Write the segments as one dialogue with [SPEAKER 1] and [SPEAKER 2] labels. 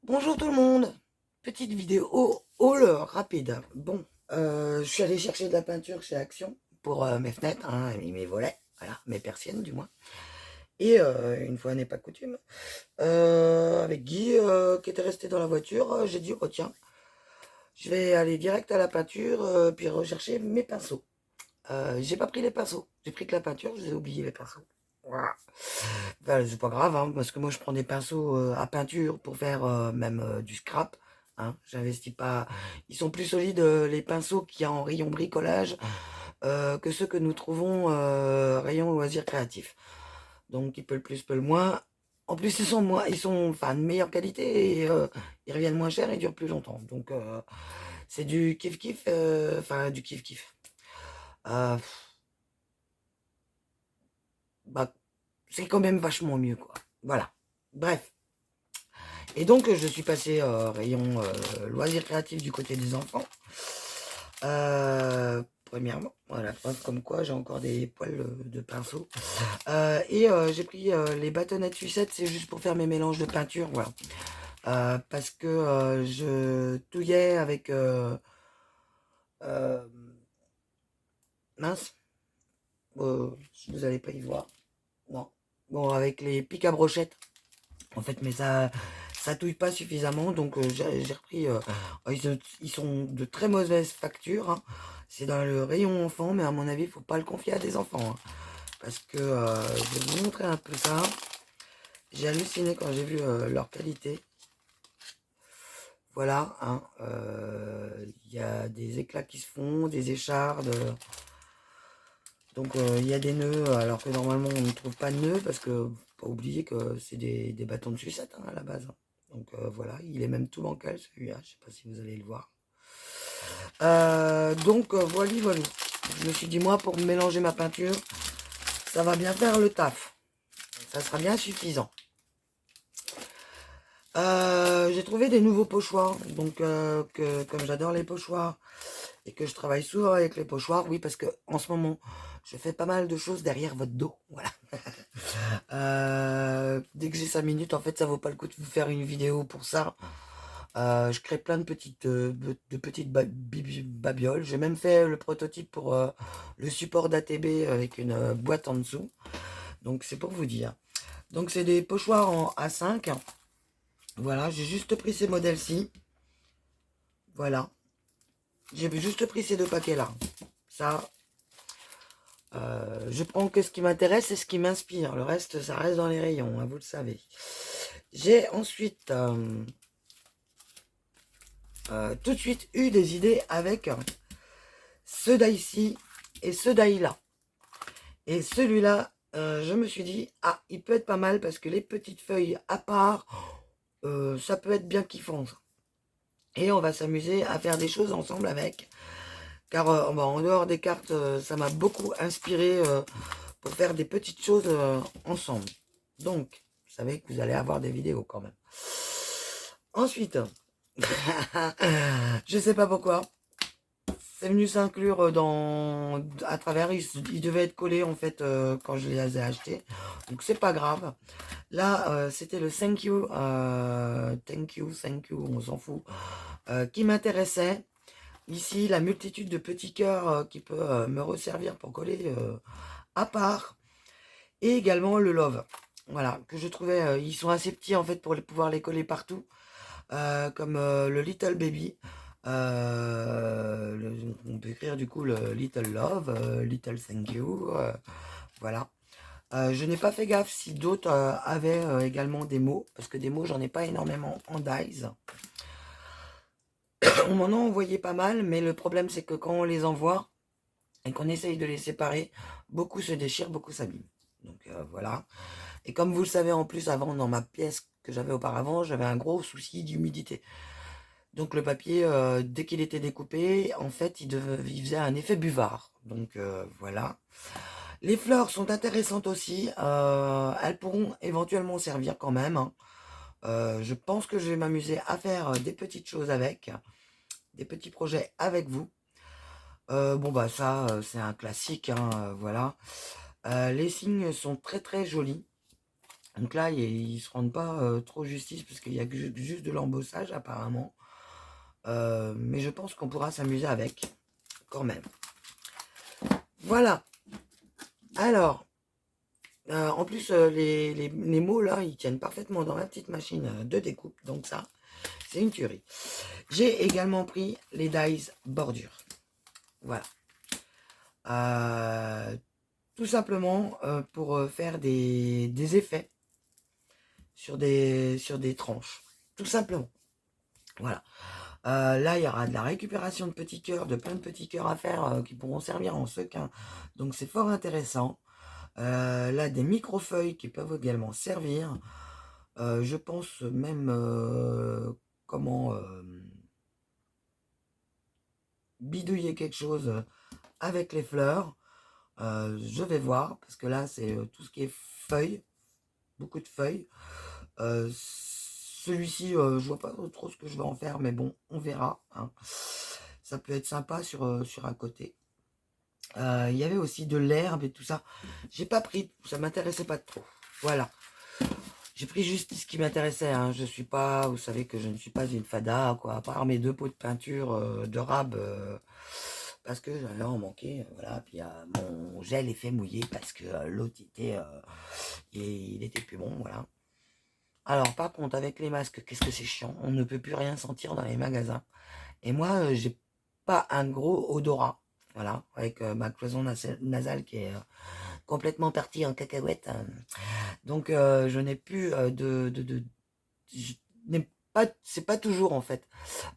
[SPEAKER 1] Bonjour tout le monde, petite vidéo haul rapide. Bon, je suis allé chercher de la peinture chez Action pour mes fenêtres, hein, et mes volets, voilà, mes persiennes du moins. Et une fois n'est pas coutume, avec Guy qui était resté dans la voiture, j'ai dit oh tiens, je vais aller direct à la peinture puis rechercher mes pinceaux. J'ai pas pris les pinceaux, j'ai pris que la peinture, je vous ai oublié les pinceaux. Voilà. Enfin, c'est pas grave, hein, parce que moi je prends des pinceaux à peinture pour faire même du scrap. Hein, j'investis pas. Ils sont plus solides les pinceaux qu'il y a en rayon bricolage que ceux que nous trouvons rayon loisirs créatifs. Donc ils peut le plus, peut le moins. En plus ils sont enfin de meilleure qualité et ils reviennent moins cher et durent plus longtemps. Donc c'est du kiff kiff, enfin du kiff kiff. Euh, Bah c'est quand même vachement mieux quoi. Voilà. Bref. Et donc, je suis passé rayon loisirs créatifs du côté des enfants. Premièrement, voilà, preuve comme quoi j'ai encore des poils de pinceau. Et j'ai pris les bâtonnets de sucette, c'est juste pour faire mes mélanges de peinture, voilà. Parce que je touillais avec... euh, mince, vous n'allez pas y voir. Non. Bon, avec les pics à brochette. En fait, mais ça touille pas suffisamment, donc j'ai repris. Ils sont de très mauvaise facture. Hein. C'est dans le rayon enfant, mais à mon avis, il faut pas le confier à des enfants. Hein. Parce que je vais vous montrer un peu ça. J'ai halluciné quand j'ai vu leur qualité. Voilà, hein, il y a des éclats qui se font, des échardes. Donc il y a des nœuds, alors que normalement on ne trouve pas de nœuds, parce que faut pas oublier que c'est des bâtons de sucette hein, à la base. Hein. Donc voilà, il est même tout bancal celui-là, je sais pas si vous allez le voir. Donc voilà, voilà. Je me suis dit moi pour mélanger ma peinture, ça va bien faire le taf. Ça sera bien suffisant. J'ai trouvé des nouveaux pochoirs, donc comme j'adore les pochoirs et que je travaille souvent avec les pochoirs, oui parce que en ce moment je fais pas mal de choses derrière votre dos, voilà. Dès que j'ai 5 minutes, en fait, ça vaut pas le coup de vous faire une vidéo pour ça. Je crée plein de petites babioles. J'ai même fait le prototype pour le support d'ATB avec une boîte en dessous. Donc c'est pour vous dire. Donc c'est des pochoirs en A5. Voilà, j'ai juste pris ces modèles-ci. Voilà. J'ai juste pris ces deux paquets-là. Ça, je prends que ce qui m'intéresse et ce qui m'inspire. Le reste, ça reste dans les rayons, hein, vous le savez. J'ai ensuite tout de suite eu des idées avec ce die-ci et ce die-là. Et celui-là, je me suis dit, ah, il peut être pas mal parce que les petites feuilles à part, ça peut être bien kiffant. Ça. Et on va s'amuser à faire des choses ensemble avec. Car en dehors des cartes, ça m'a beaucoup inspiré pour faire des petites choses ensemble. Donc, vous savez que vous allez avoir des vidéos quand même. Ensuite, je sais pas pourquoi, c'est venu s'inclure à travers, il devait être collé en fait quand je les ai achetés. Donc c'est pas grave. Là, c'était le thank you, on s'en fout, qui m'intéressait. Ici, la multitude de petits cœurs qui peut me resservir pour coller à part. Et également le love. Voilà, que je trouvais, ils sont assez petits en fait pour pouvoir les coller partout. Comme le Little Baby. On peut écrire du coup le Little Love, Little Thank You, voilà. Je n'ai pas fait gaffe si d'autres avaient également des mots, parce que des mots j'en ai pas énormément en dies. On m'en a envoyé pas mal, mais le problème c'est que quand on les envoie et qu'on essaye de les séparer, beaucoup se déchirent, beaucoup s'abîment. Donc voilà. Et comme vous le savez en plus avant dans ma pièce que j'avais auparavant, j'avais un gros souci d'humidité. Donc le papier, dès qu'il était découpé, en fait, il faisait un effet buvard. Donc voilà. Les fleurs sont intéressantes aussi. Elles pourront éventuellement servir quand même. Hein. Je pense que je vais m'amuser à faire des petites choses avec, des petits projets avec vous. Bon bah ça, c'est un classique. Hein, voilà. Les signes sont très très jolis. Donc là, ils se rendent pas trop justice parce qu'il y a juste de l'embossage apparemment. Mais je pense qu'on pourra s'amuser avec quand même. Voilà. Alors, en plus, les mots là, ils tiennent parfaitement dans la petite machine de découpe. Donc ça, c'est une tuerie. J'ai également pris les dies bordure. Voilà. Tout simplement pour faire des effets sur des tranches. Tout simplement. Voilà. Là, il y aura de la récupération de petits cœurs, de plein de petits cœurs à faire qui pourront servir en sequin. Donc c'est fort intéressant. Là, des micro-feuilles qui peuvent également servir. Je pense même comment bidouiller quelque chose avec les fleurs. Je vais voir, parce que là, c'est tout ce qui est feuilles, beaucoup de feuilles. Celui-ci, je vois pas trop ce que je vais en faire, mais bon, on verra. Hein. Ça peut être sympa sur un côté. Il y avait aussi de l'herbe et tout ça. J'ai pas pris, ça m'intéressait pas trop. Voilà. J'ai pris juste ce qui m'intéressait. Hein. Je suis pas, vous savez que je ne suis pas une fada, quoi. À part mes 2 pots de peinture de rab, parce que j'allais en manquer. Voilà. Puis mon gel est fait mouiller parce que l'autre il était plus bon. Voilà. Alors par contre, avec les masques, qu'est-ce que c'est chiant. On ne peut plus rien sentir dans les magasins. Et moi, j'ai pas un gros odorat. Voilà, avec ma cloison nasale qui est complètement partie en cacahuète. Donc je n'ai plus je n'ai pas, c'est pas toujours en fait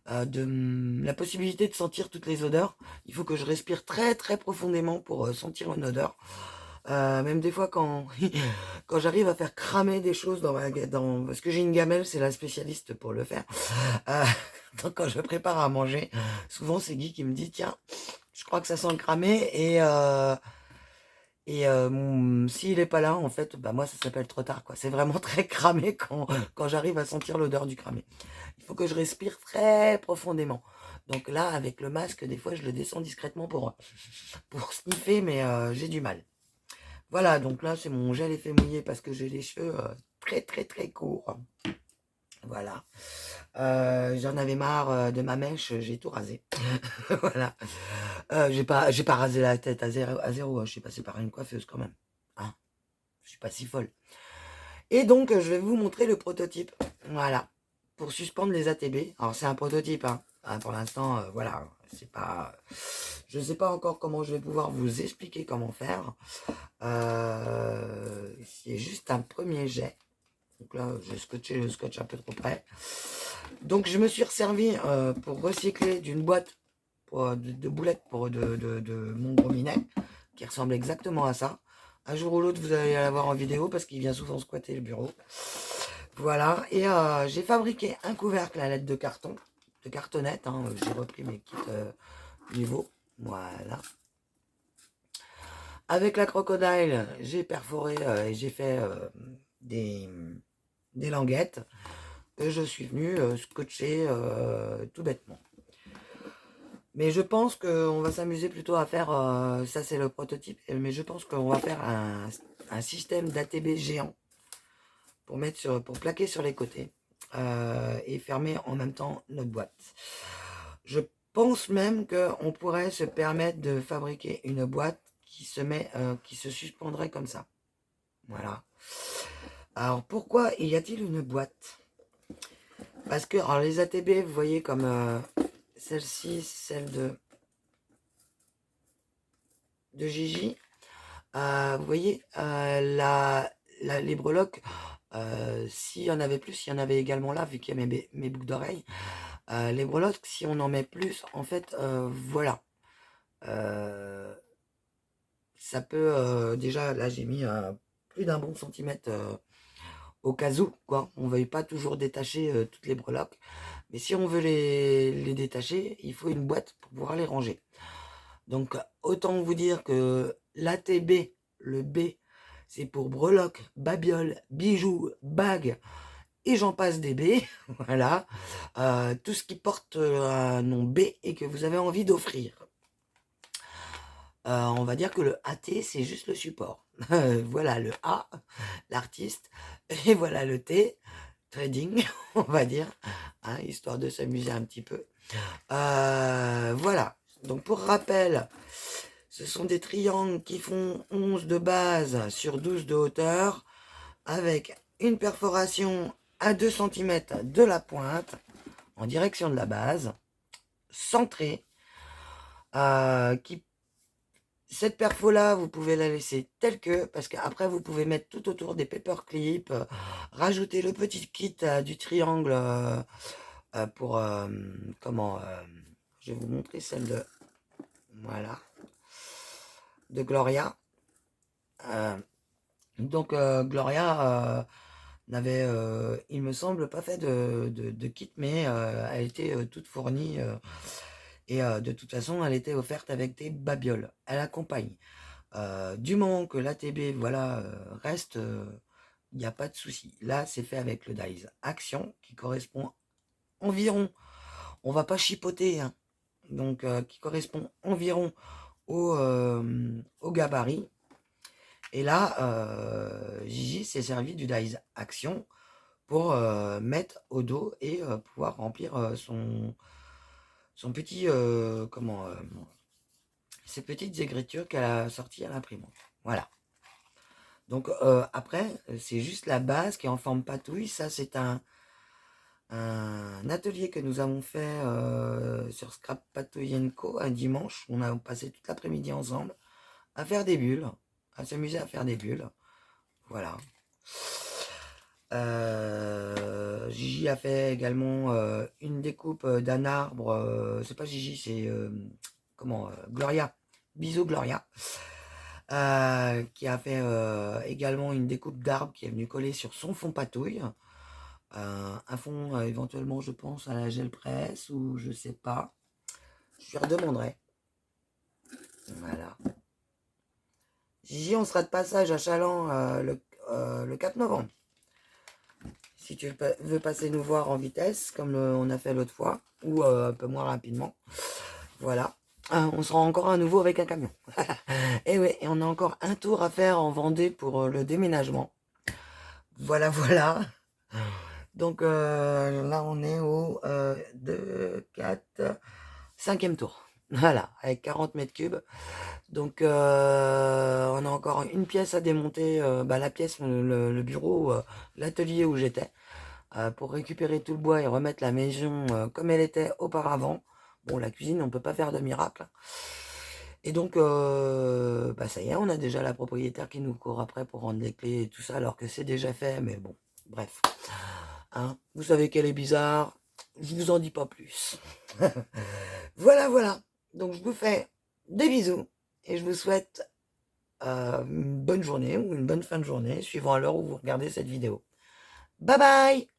[SPEAKER 1] la possibilité de sentir toutes les odeurs. Il faut que je respire très très profondément pour sentir une odeur. Même des fois quand quand j'arrive à faire cramer des choses parce que j'ai une gamelle, c'est la spécialiste pour le faire. Euh, donc quand je prépare à manger, souvent c'est Guy qui me dit tiens, je crois que ça sent le cramé et s'il est pas là, en fait, bah moi ça s'appelle trop tard quoi. C'est vraiment très cramé quand j'arrive à sentir l'odeur du cramé. Il faut que je respire très profondément. Donc là, avec le masque, des fois je le descends discrètement pour sniffer, mais j'ai du mal. Voilà, donc là c'est mon gel effet mouillé parce que j'ai les cheveux très très très courts. Voilà. J'en avais marre de ma mèche, j'ai tout rasé. Voilà. J'ai pas rasé la tête à zéro, hein. Je suis passé par une coiffeuse quand même. Hein, je suis pas si folle. Et donc, je vais vous montrer le prototype. Voilà. Pour suspendre les ATB. Alors, c'est un prototype, hein. Pour l'instant, voilà. C'est pas. Je sais pas encore comment je vais pouvoir vous expliquer comment faire. C'est juste un premier jet. Donc là, j'ai scotché le scotch un peu trop près. Donc, je me suis resservi pour recycler d'une boîte de boulettes de mon gros minet, qui ressemble exactement à ça. Un jour ou l'autre, vous allez l'avoir en vidéo parce qu'il vient souvent squatter le bureau. Voilà, et j'ai fabriqué un couvercle à l'aide de carton, de cartonnette. Hein. J'ai repris mes kits niveau. Voilà. Avec la crocodile, j'ai perforé et j'ai fait des languettes que je suis venu scotcher tout bêtement. Mais je pense qu'on va s'amuser plutôt à faire, ça c'est le prototype, mais je pense qu'on va faire un système d'ATB géant pour plaquer sur les côtés et fermer en même temps notre boîte. Je pense même qu'on pourrait se permettre de fabriquer une boîte qui se suspendrait comme ça. Voilà. Alors pourquoi y a-t-il une boîte? Parce que alors les ATB, vous voyez comme celle-ci, celle de Gigi. Vous voyez, les breloques, s'il y en avait plus, il y en avait également là, vu qu'il y a mes boucles d'oreilles. Les breloques, si on en met plus, en fait, voilà. Ça peut, déjà, là, j'ai mis plus d'un bon centimètre au cas où, quoi. On ne veuille pas toujours détacher toutes les breloques. Mais si on veut les détacher, il faut une boîte pour pouvoir les ranger. Donc, autant vous dire que l'ATB, le B, c'est pour breloques, babioles, bijoux, bagues, et j'en passe des B. Voilà. Tout ce qui porte un nom B et que vous avez envie d'offrir. On va dire que le AT, c'est juste le support. Voilà le A, l'artiste, et voilà le T, trading, on va dire, hein, histoire de s'amuser un petit peu. Voilà, donc pour rappel, ce sont des triangles qui font 11 de base sur 12 de hauteur, avec une perforation à 2 cm de la pointe, en direction de la base, centrée, qui cette perfo là, vous pouvez la laisser telle que, parce qu'après vous pouvez mettre tout autour des paperclips, rajouter le petit kit du triangle pour comment je vais vous montrer celle de voilà de Gloria. Donc Gloria n'avait, il me semble, pas fait de kit, mais elle était toute fournie et de toute façon, elle était offerte avec des babioles. Elle accompagne. Du moment que l'ATB voilà, reste, il n'y a pas de souci. Là, c'est fait avec le dies Action qui correspond environ, on va pas chipoter, hein, donc qui correspond environ au gabarit. Et là, Gigi s'est servi du dies Action pour mettre au dos et pouvoir remplir son petit comment ces petites écritures qu'elle a sorties à l'imprimante. Voilà. Donc après, c'est juste la base qui est en forme patouille. Ça, c'est un atelier que nous avons fait sur Scrap Patouille & Co. un dimanche. On a passé toute l'après-midi ensemble à faire des bulles, à s'amuser à faire des bulles. Voilà. Gigi a fait également une découpe d'un arbre. C'est pas Gigi, c'est comment Gloria. Bisous Gloria. Qui a fait également une découpe d'arbre qui est venue coller sur son fond patouille. Un fond éventuellement, je pense, à la gel presse ou je sais pas. Je lui redemanderai. Voilà. Gigi, on sera de passage à Chaland le 4 novembre. Si tu veux passer nous voir en vitesse, comme on a fait l'autre fois, ou un peu moins rapidement. Voilà. On sera encore à nouveau avec un camion. Et oui, et on a encore un tour à faire en Vendée pour le déménagement. Voilà, voilà. Donc là, on est au 2, 4, 5e tour. Voilà, avec 40 mètres cubes. Donc on a encore une pièce à démonter, la pièce, le bureau, l'atelier où j'étais, pour récupérer tout le bois et remettre la maison comme elle était auparavant. Bon, la cuisine, on peut pas faire de miracle. Et donc, ça y est, on a déjà la propriétaire qui nous court après pour rendre les clés et tout ça, alors que c'est déjà fait, mais bon, bref. Hein, vous savez qu'elle est bizarre, je vous en dis pas plus. Voilà, voilà. Donc, je vous fais des bisous et je vous souhaite une bonne journée ou une bonne fin de journée, suivant à l'heure où vous regardez cette vidéo. Bye bye!